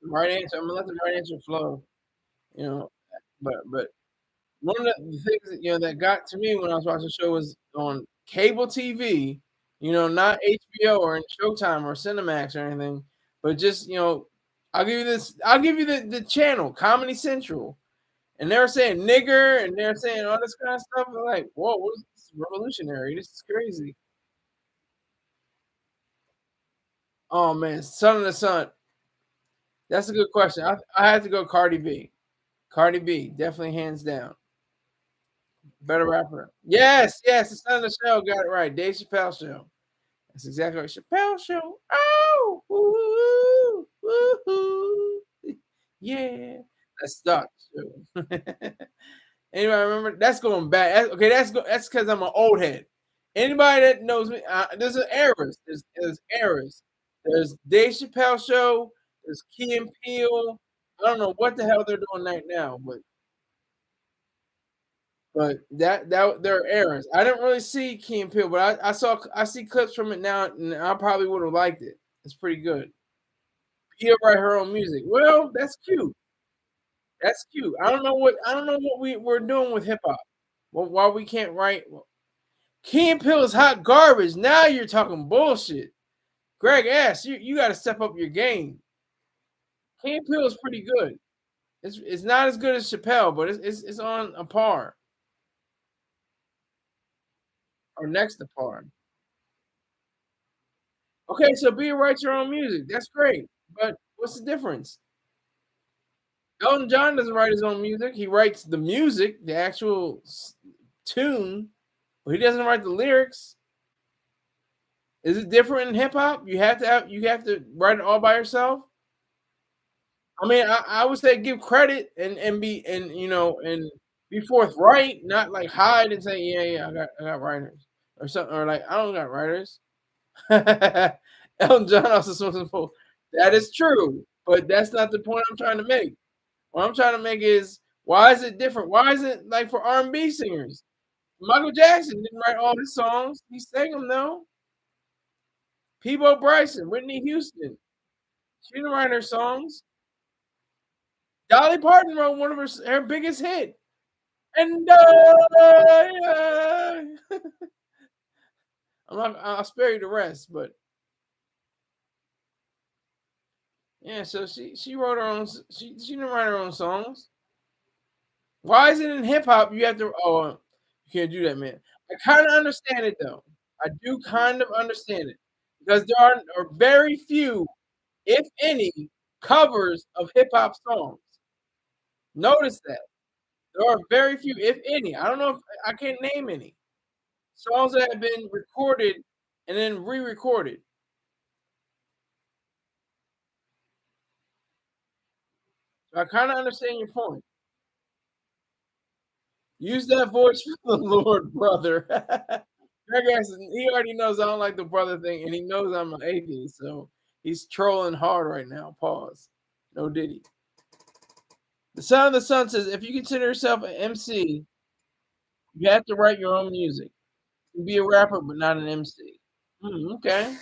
right answer, I'm gonna let the right answer flow. You know, but one of the things that got to me when I was watching the show was on cable TV. Not HBO or in Showtime or Cinemax or anything, but just I'll give you this. I'll give you the channel, Comedy Central, and they're saying nigger and they're saying all this kind of stuff. I'm like, whoa, this is revolutionary. This is crazy. Oh man, Son of the Sun. That's a good question. I had to go Cardi B. Cardi B, definitely hands down. Better rapper. Yes, yes, the son of the show got it right. Dave Chappelle show. That's exactly right. Chappelle show. Oh, woo, woo, yeah. That's stuck. Anybody remember? That's going back. Okay, that's because I'm an old head. Anybody that knows me, there's an eras. There's eras. There's Dave Chappelle show. There's Key and Peele. I don't know what the hell they're doing right now, but that there are errors. I didn't really see Key and Peele, but I see clips from it now, and I probably would have liked it. It's pretty good. Peele write her own music. Well, that's cute. That's cute. I don't know what we're doing with hip hop. Well, why we can't write? Key and Peele is hot garbage. Now you're talking bullshit. Greg S, you got to step up your game. Key and Peele is pretty good. It's not as good as Chappelle, but it's on a par or next to par. Okay, so be write your own music. That's great. But what's the difference? Elton John doesn't write his own music. He writes the music, the actual tune, but he doesn't write the lyrics. Is it different in hip hop? You have to write it all by yourself. I mean, I would say give credit and be forthright, not like hide and say, yeah, I got writers or something, or like I don't got writers. Elton John also supposed to. That is true, but that's not the point I'm trying to make. What I'm trying to make is why is it different? Why is it like for R&B singers? Michael Jackson didn't write all his songs. He sang them though. Peebo Bryson, Whitney Houston. She didn't write her songs. Dolly Parton wrote one of her biggest hit. And I'll spare you the rest, but yeah. So she wrote her own. She didn't write her own songs. Why is it in hip hop you have to? Oh, you can't do that, man. I kind of understand it though. I do kind of understand it because there are very few, if any, covers of hip hop songs. Notice that there are very few, if any. I don't know if I can't name any songs that have been recorded and then re-recorded. So I kind of understand your point. Use that voice for the Lord, brother. I guess he already knows I don't like the brother thing, and he knows I'm an atheist, so he's trolling hard right now. Pause. No Diddy. The Son of the Sun says, if you consider yourself an MC, you have to write your own music. You can be a rapper, but not an MC. Okay.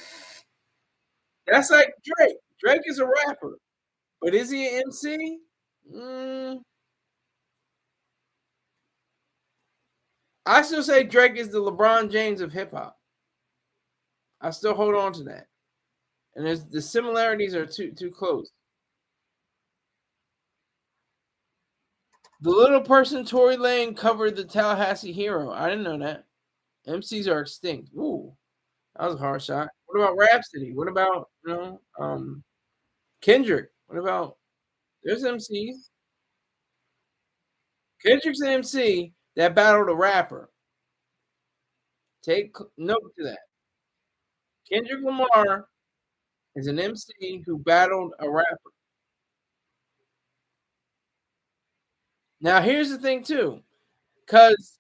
That's like Drake. Drake is a rapper, but is he an MC? Mm, I still say Drake is the LeBron James of hip hop. I still hold on to that. And the similarities are too close. The little person Tory Lane covered the Tallahassee Hero. I didn't know that. MCs are extinct. Ooh, that was a hard shot. What about Rhapsody? What about Kendrick? What about there's MCs? Kendrick's an MC that battled a rapper. Take note to that. Kendrick Lamar is an MC who battled a rapper. Now here's the thing too, because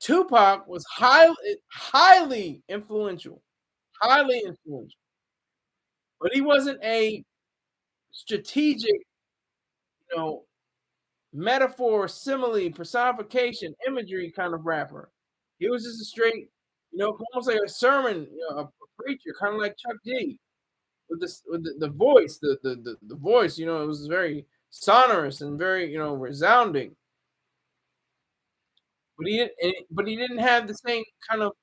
Tupac was highly influential, but he wasn't a strategic, you know, metaphor, simile, personification, imagery kind of rapper. He was just a straight, almost like a sermon, a preacher, kind of like Chuck D with this with the voice, the voice. It was very sonorous and very resounding. But he didn't have the same kind of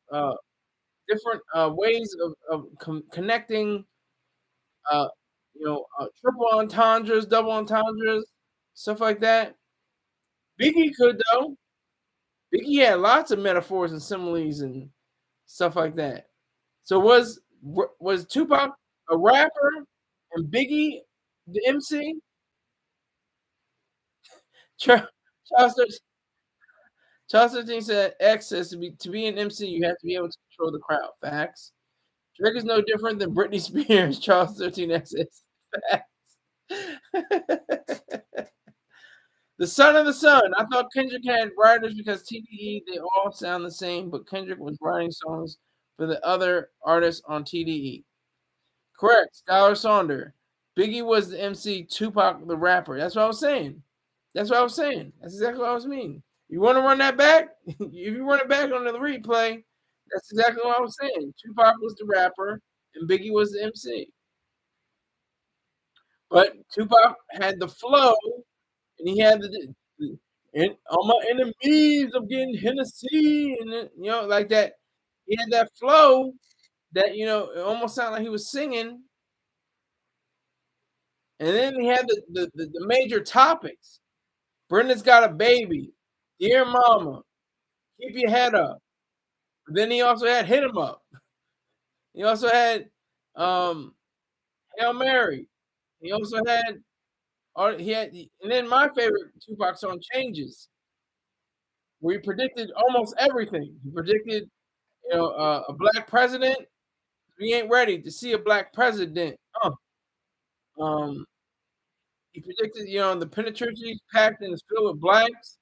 different ways of connecting, triple entendres, double entendres, stuff like that. Biggie could though. Biggie had lots of metaphors and similes and stuff like that. So was Tupac a rapper and Biggie the MC? Charles Charles 13 said X says to be an MC, you have to be able to control the crowd. Facts. Drake is no different than Britney Spears. Charles 13 X says facts. The Son of the Sun. I thought Kendrick had writers because TDE, they all sound the same, but Kendrick was writing songs for the other artists on TDE. Correct. Scholar Saunder. Biggie was the MC, Tupac the rapper. That's what I was saying. That's what I was saying. That's exactly what I was meaning. You want to run that back? If you run it back on the replay, that's exactly what I was saying. Tupac was the rapper and Biggie was the MC. But Tupac had the flow and he had and all my enemies of getting Hennessy and like that. He had that flow that it almost sounded like he was singing. And then he had the major topics. Brenda's got a baby. Dear mama, keep your head up. But then he also had hit him up. He also had Hail Mary. He also had and then my favorite Tupac song Changes, where he predicted almost everything. He predicted a black president. We ain't ready to see a black president. Um, he predicted, the penitentiaries packed and is filled with blacks.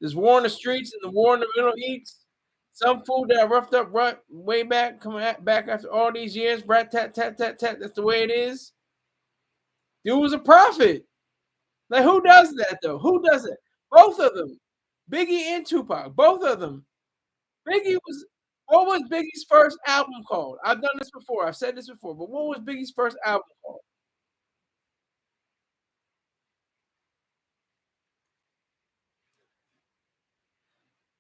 There's war in the streets and the war in the Middle East. Some fool that roughed up right way back, back after all these years. Rat tat tat tat tat. That's the way it is. Dude was a prophet. Like who does that though? Who does it? Both of them, Biggie and Tupac. Both of them. Biggie was. What was Biggie's first album called? I've done this before. I've said this before. But what was Biggie's first album called?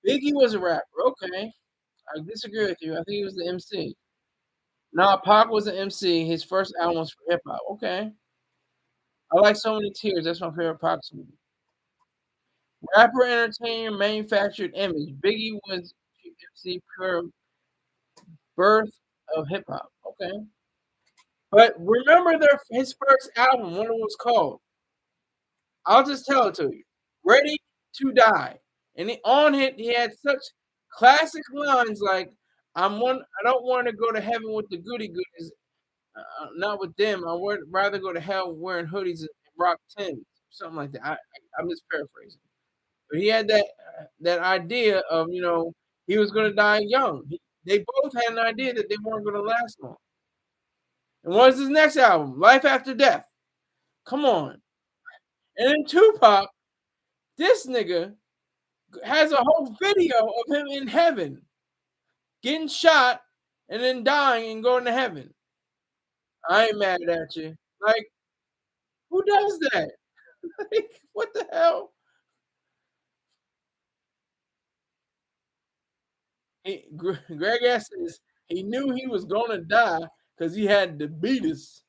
Biggie was a rapper. Okay, I disagree with you. I think he was the MC. Nah, Pac was an MC. His first album was for hip hop. Okay, I like So Many Tears. That's my favorite Pac song. Rapper, entertainer, manufactured image. Biggie was MC, pure birth of hip hop. Okay, but remember his first album. What it was called? I'll just tell it to you. Ready to Die. And on it, he had such classic lines like, I don't want to go to heaven with the goody goodies, not with them. I would rather go to hell wearing hoodies and rock Timbs, something like that. I'm just paraphrasing. But he had that idea of, he was going to die young. They both had an idea that they weren't going to last long. And what is his next album? Life After Death. Come on. And then Tupac, this nigga has a whole video of him in heaven getting shot and then dying and going to heaven. I ain't mad at you. Like, who does that? Like, what the hell? Greg S says he knew he was gonna die because he had to beat us.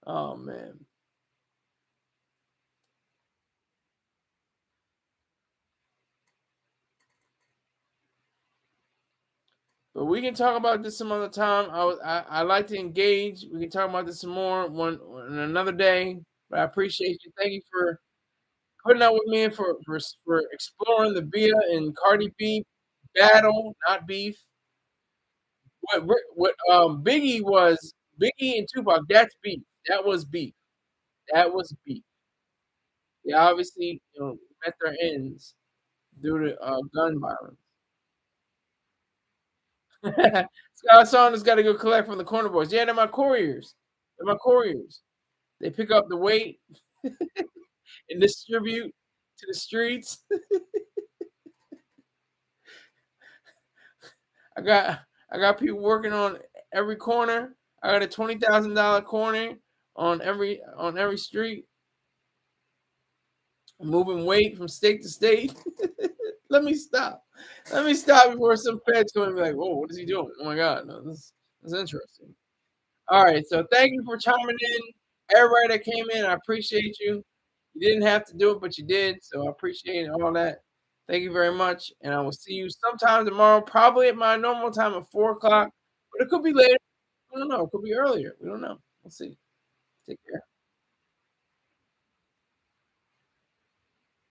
Oh man. But we can talk about this some other time. I like to engage. We can talk about this some more another day. But I appreciate you. Thank you for putting up with me and for exploring the BIA and Cardi B battle, not beef. Biggie and Tupac, that's beef. That was beef. That was beef. They obviously, met their ends due to gun violence. Scott Saunders got to go collect from the corner boys. Yeah, they're my couriers. They're my couriers. They pick up the weight and distribute to the streets. I got I got people working on every corner. I got a $20,000 corner on every street, moving weight from state to state. Let me stop. Let me stop before some feds come and be like, "Whoa, what is he doing? Oh my God, no, this is interesting." All right, so thank you for chiming in. Everybody that came in, I appreciate you. You didn't have to do it, but you did, so I appreciate all that. Thank you very much, and I will see you sometime tomorrow, probably at my normal time of 4 o'clock, but it could be later. I don't know. It could be earlier. We don't know. We'll see. Take care.